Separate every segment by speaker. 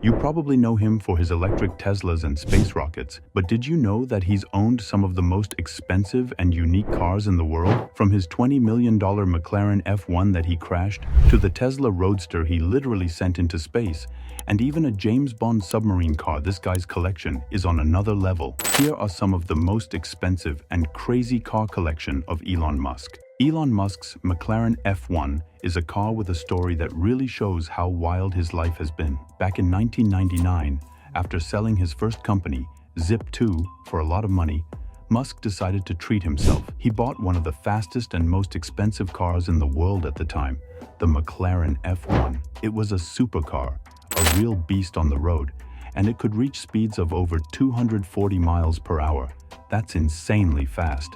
Speaker 1: You probably know him for his electric Teslas and space rockets, but did you know that he's owned some of the most expensive and unique cars in the world? From his $20 million McLaren F1 that he crashed, to the Tesla Roadster he literally sent into space, and even a James Bond submarine car. This guy's collection is on another level. Here are some of the most expensive and crazy car collection of Elon Musk. Elon Musk's McLaren F1 is a car with a story that really shows how wild his life has been. Back in 1999, after selling his first company, Zip2, for a lot of money, Musk decided to treat himself. He bought one of the fastest and most expensive cars in the world at the time, the McLaren F1. It was a supercar, a real beast on the road, and it could reach speeds of over 240 miles per hour. That's insanely fast.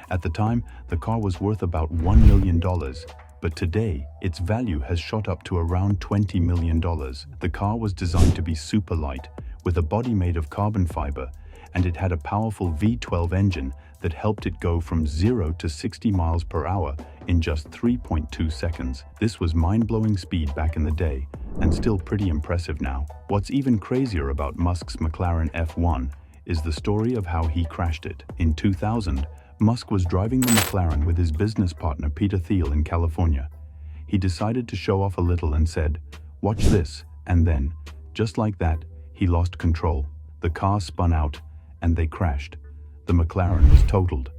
Speaker 1: At the time, the car was worth about $1 million, but today, its value has shot up to around $20 million. The car was designed to be super light, with a body made of carbon fiber, and it had a powerful V12 engine that helped it go from 0 to 60 miles per hour in just 3.2 seconds. This was mind-blowing speed back in the day, and still pretty impressive now. What's even crazier about Musk's McLaren F1 is the story of how he crashed it. In 2000, Musk was driving the McLaren with his business partner Peter Thiel in California. He decided to show off a little and said, "Watch this," and then, just like that, he lost control. The car spun out, and they crashed. The McLaren was totaled.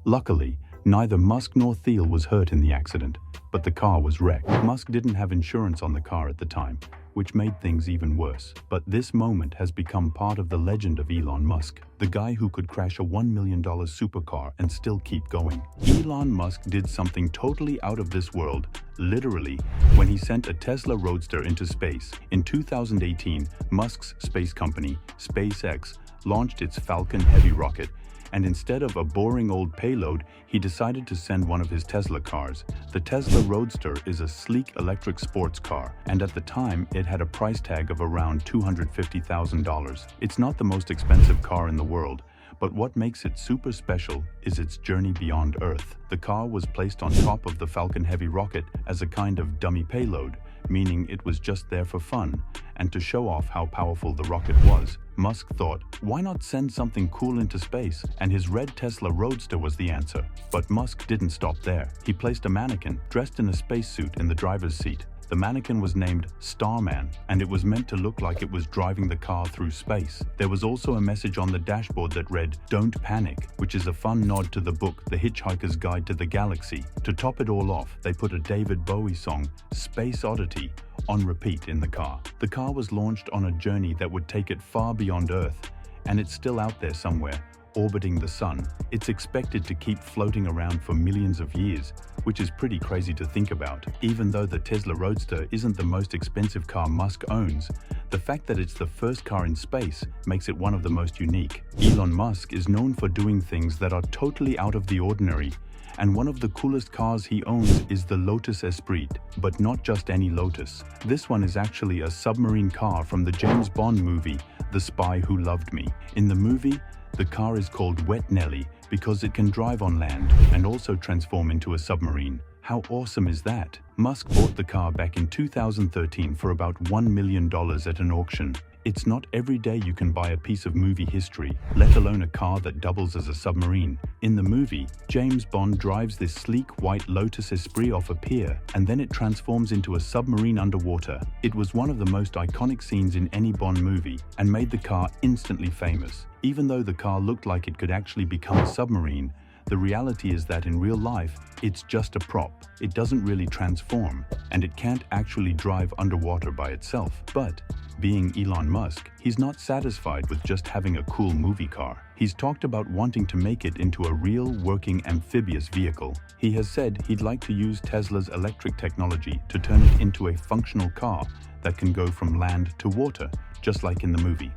Speaker 1: Luckily, neither Musk nor Thiel was hurt in the accident, but the car was wrecked. Musk didn't have insurance on the car at the time, which made things even worse. But this moment has become part of the legend of Elon Musk, the guy who could crash a $1 million supercar and still keep going. Elon Musk did something totally out of this world, literally, when he sent a Tesla Roadster into space. In 2018, Musk's space company, SpaceX, launched its Falcon Heavy rocket, and instead of a boring old payload, he decided to send one of his Tesla cars. The Tesla Roadster is a sleek electric sports car, and at the time, it had a price tag of around $250,000. It's not the most expensive car in the world, but what makes it super special is its journey beyond Earth. The car was placed on top of the Falcon Heavy rocket as a kind of dummy payload, meaning it was just there for fun, and to show off how powerful the rocket was. Musk thought, why not send something cool into space? And his red Tesla Roadster was the answer. But Musk didn't stop there. He placed a mannequin, dressed in a spacesuit, in the driver's seat. The mannequin was named Starman, and it was meant to look like it was driving the car through space. There was also a message on the dashboard that read, "Don't panic," which is a fun nod to the book The Hitchhiker's Guide to the Galaxy. To top it all off, they put a David Bowie song, Space Oddity, on repeat in the car. The car was launched on a journey that would take it far beyond Earth, and it's still out there somewhere, orbiting the sun. It's expected to keep floating around for millions of years, which is pretty crazy to think about. Even though the Tesla Roadster isn't the most expensive car Musk owns, the fact that it's the first car in space makes it one of the most unique. Elon Musk is known for doing things that are totally out of the ordinary, and one of the coolest cars he owns is the Lotus Esprit, but not just any Lotus. This one is actually a submarine car from the James Bond movie, The Spy Who Loved Me. In the movie, the car is called Wet Nelly because it can drive on land and also transform into a submarine. How awesome is that? Musk bought the car back in 2013 for about $1 million at an auction. It's not every day you can buy a piece of movie history, let alone a car that doubles as a submarine. In the movie, James Bond drives this sleek white Lotus Esprit off a pier, and then it transforms into a submarine underwater. It was one of the most iconic scenes in any Bond movie, and made the car instantly famous. Even though the car looked like it could actually become a submarine, the reality is that in real life, it's just a prop. It doesn't really transform, and it can't actually drive underwater by itself. But, being Elon Musk, he's not satisfied with just having a cool movie car. He's talked about wanting to make it into a real, working amphibious vehicle. He has said he'd like to use Tesla's electric technology to turn it into a functional car that can go from land to water, just like in the movie.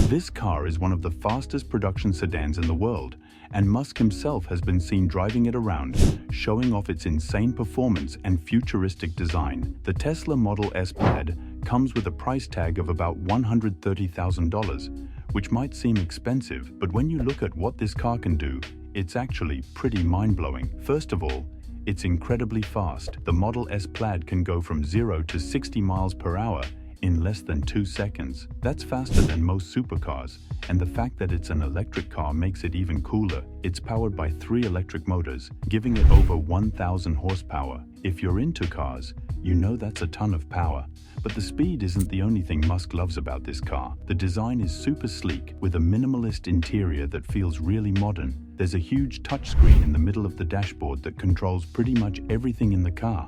Speaker 1: This car is one of the fastest production sedans in the world, and Musk himself has been seen driving it around, showing off its insane performance and futuristic design. The Tesla Model S Plaid comes with a price tag of about $130,000, which might seem expensive, but when you look at what this car can do, it's actually pretty mind-blowing. First of all, it's incredibly fast. The Model S Plaid can go from 0 to 60 miles per hour in less than 2 seconds. That's faster than most supercars, and the fact that it's an electric car makes it even cooler. It's powered by 3 electric motors, giving it over 1,000 horsepower. If you're into cars, you know that's a ton of power. But the speed isn't the only thing Musk loves about this car. The design is super sleek, with a minimalist interior that feels really modern. There's a huge touchscreen in the middle of the dashboard that controls pretty much everything in the car.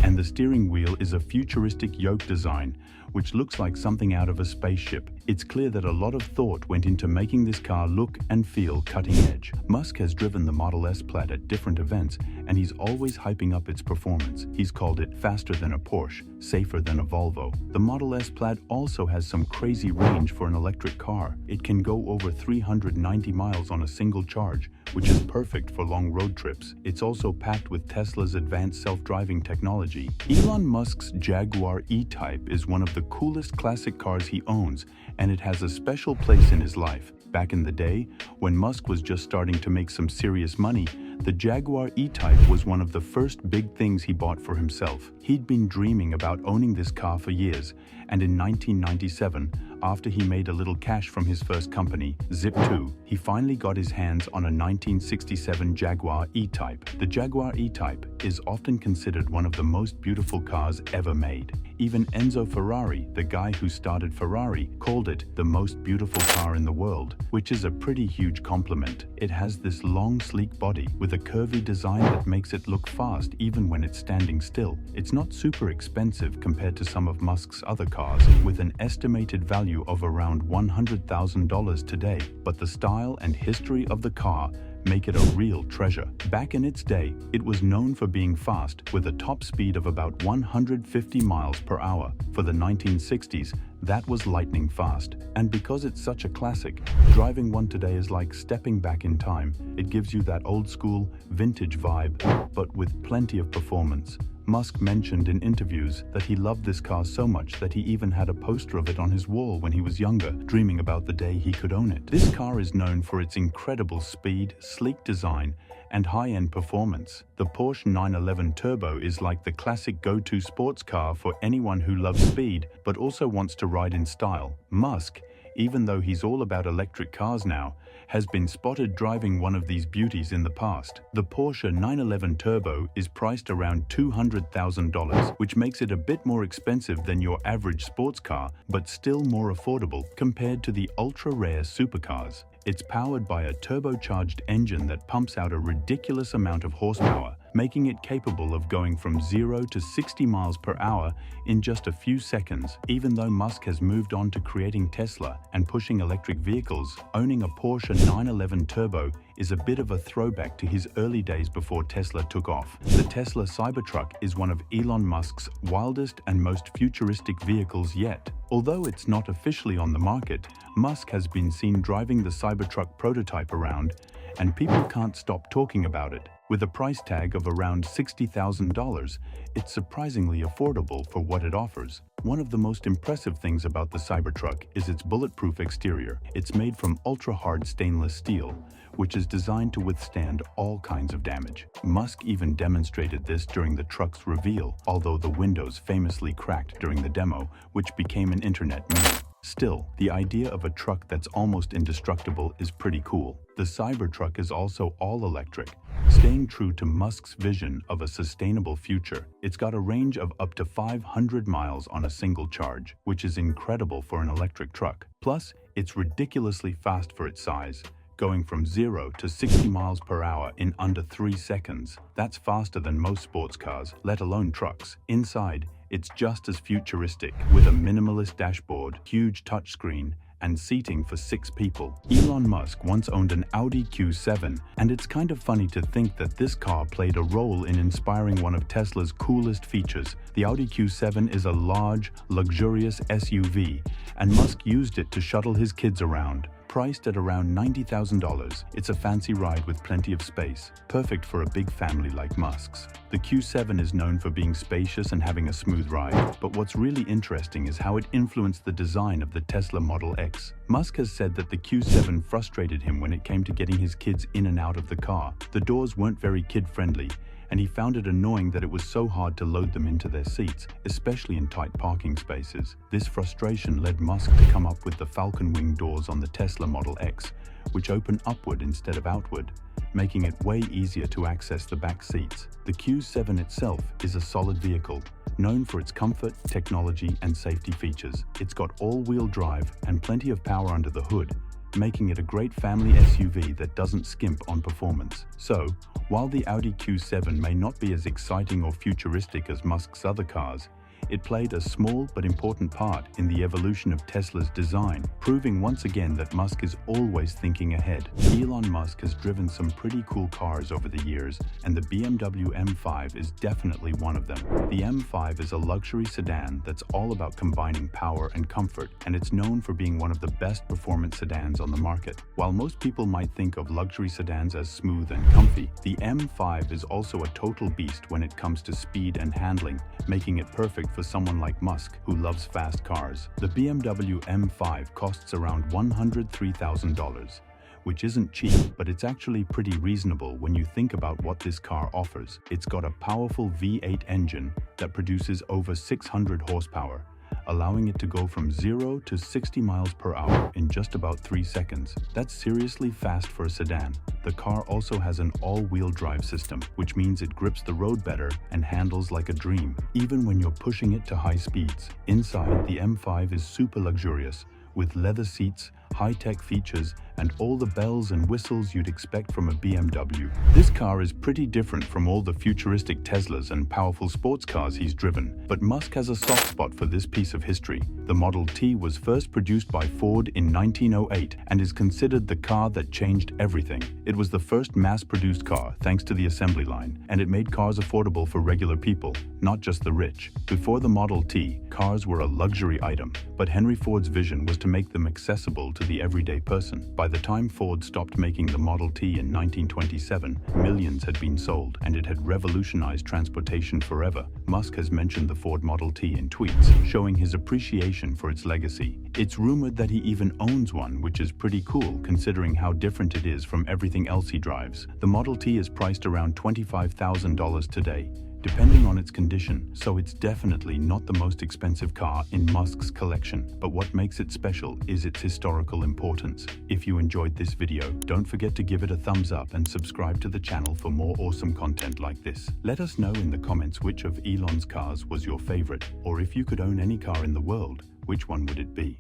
Speaker 1: And the steering wheel is a futuristic yoke design, which looks like something out of a spaceship. It's clear that a lot of thought went into making this car look and feel cutting edge. Musk has driven the Model S Plaid at different events, and he's always hyping up its performance. He's called it faster than a Porsche, safer than a Volvo. The Model S Plaid also has some crazy range for an electric car. It can go over 390 miles on a single charge, which is perfect for long road trips. It's also packed with Tesla's advanced self-driving technology. Elon Musk's Jaguar E-Type is one of the coolest classic cars he owns, and it has a special place in his life. Back in the day, when Musk was just starting to make some serious money, the Jaguar E-Type was one of the first big things he bought for himself. He'd been dreaming about owning this car for years, and in 1997, after he made a little cash from his first company, Zip2, he finally got his hands on a 1967 Jaguar E-Type. The Jaguar E-Type is often considered one of the most beautiful cars ever made. Even Enzo Ferrari, the guy who started Ferrari, called it the most beautiful car in the world, which is a pretty huge compliment. It has this long, sleek body with a curvy design that makes it look fast even when it's standing still. It's not super expensive compared to some of Musk's other cars, with an estimated value of around $100,000 today, but the style and history of the car make it a real treasure. Back in its day, it was known for being fast, with a top speed of about 150 miles per hour. For the 1960s, that was lightning fast. And because it's such a classic, driving one today is like stepping back in time. It gives you that old school, vintage vibe, but with plenty of performance. Musk mentioned in interviews that he loved this car so much that he even had a poster of it on his wall when he was younger, dreaming about the day he could own it. This car is known for its incredible speed, sleek design, and high-end performance. The Porsche 911 Turbo is like the classic go-to sports car for anyone who loves speed but also wants to ride in style. Musk, even though he's all about electric cars now, has been spotted driving one of these beauties in the past. The Porsche 911 Turbo is priced around $200,000, which makes it a bit more expensive than your average sports car, but still more affordable compared to the ultra-rare supercars. It's powered by a turbocharged engine that pumps out a ridiculous amount of horsepower, making it capable of going from 0 to 60 miles per hour in just a few seconds. Even though Musk has moved on to creating Tesla and pushing electric vehicles, owning a Porsche 911 Turbo is a bit of a throwback to his early days before Tesla took off. The Tesla Cybertruck is one of Elon Musk's wildest and most futuristic vehicles yet. Although it's not officially on the market, Musk has been seen driving the Cybertruck prototype around, and people can't stop talking about it. With a price tag of around $60,000, it's surprisingly affordable for what it offers. One of the most impressive things about the Cybertruck is its bulletproof exterior. It's made from ultra-hard stainless steel, which is designed to withstand all kinds of damage. Musk even demonstrated this during the truck's reveal, although the windows famously cracked during the demo, which became an internet meme. Still, the idea of a truck that's almost indestructible is pretty cool. The Cybertruck is also all-electric, staying true to Musk's vision of a sustainable future. It's got a range of up to 500 miles on a single charge, which is incredible for an electric truck. Plus, it's ridiculously fast for its size, going from 0 to 60 miles per hour in under 3 seconds. That's faster than most sports cars, let alone trucks. Inside, it's just as futuristic, with a minimalist dashboard, huge touchscreen, and seating for 6 people. Elon Musk once owned an Audi Q7, and it's kind of funny to think that this car played a role in inspiring one of Tesla's coolest features. The Audi Q7 is a large, luxurious SUV, and Musk used it to shuttle his kids around. Priced at around $90,000, it's a fancy ride with plenty of space, perfect for a big family like Musk's. The Q7 is known for being spacious and having a smooth ride, but what's really interesting is how it influenced the design of the Tesla Model X. Musk has said that the Q7 frustrated him when it came to getting his kids in and out of the car. The doors weren't very kid-friendly, and he found it annoying that it was so hard to load them into their seats, especially in tight parking spaces. This frustration led Musk to come up with the Falcon Wing doors on the Tesla Model X, which open upward instead of outward, making it way easier to access the back seats. The Q7 itself is a solid vehicle, known for its comfort, technology, and safety features. It's got all-wheel drive and plenty of power under the hood, making it a great family SUV that doesn't skimp on performance. So, while the Audi Q7 may not be as exciting or futuristic as Musk's other cars, it played a small but important part in the evolution of Tesla's design, proving once again that Musk is always thinking ahead. Elon Musk has driven some pretty cool cars over the years, and the BMW M5 is definitely one of them. The M5 is a luxury sedan that's all about combining power and comfort, and it's known for being one of the best performance sedans on the market. While most people might think of luxury sedans as smooth and comfy, the M5 is also a total beast when it comes to speed and handling, making it perfect for someone like Musk who loves fast cars. The BMW M5 costs around $103,000, which isn't cheap, but it's actually pretty reasonable when you think about what this car offers. It's got a powerful V8 engine that produces over 600 horsepower, allowing it to go from 0 to 60 miles per hour in just about 3 seconds. That's seriously fast for a sedan. The car also has an all-wheel drive system, which means it grips the road better and handles like a dream, even when you're pushing it to high speeds. Inside, the M5 is super luxurious, with leather seats, high-tech features, and all the bells and whistles you'd expect from a BMW. This car is pretty different from all the futuristic Teslas and powerful sports cars he's driven, but Musk has a soft spot for this piece of history. The Model T was first produced by Ford in 1908 and is considered the car that changed everything. It was the first mass-produced car thanks to the assembly line, and it made cars affordable for regular people, not just the rich. Before the Model T, cars were a luxury item, but Henry Ford's vision was to make them accessible to the everyday person. By the time Ford stopped making the Model T in 1927, millions had been sold, and it had revolutionized transportation forever. Musk has mentioned the Ford Model T in tweets, showing his appreciation for its legacy. It's rumored that he even owns one, which is pretty cool considering how different it is from everything else he drives. The Model T is priced around $25,000 today, depending on its condition, so it's definitely not the most expensive car in Musk's collection. But what makes it special is its historical importance. If you enjoyed this video, don't forget to give it a thumbs up and subscribe to the channel for more awesome content like this. Let us know in the comments which of Elon's cars was your favorite, or if you could own any car in the world, which one would it be?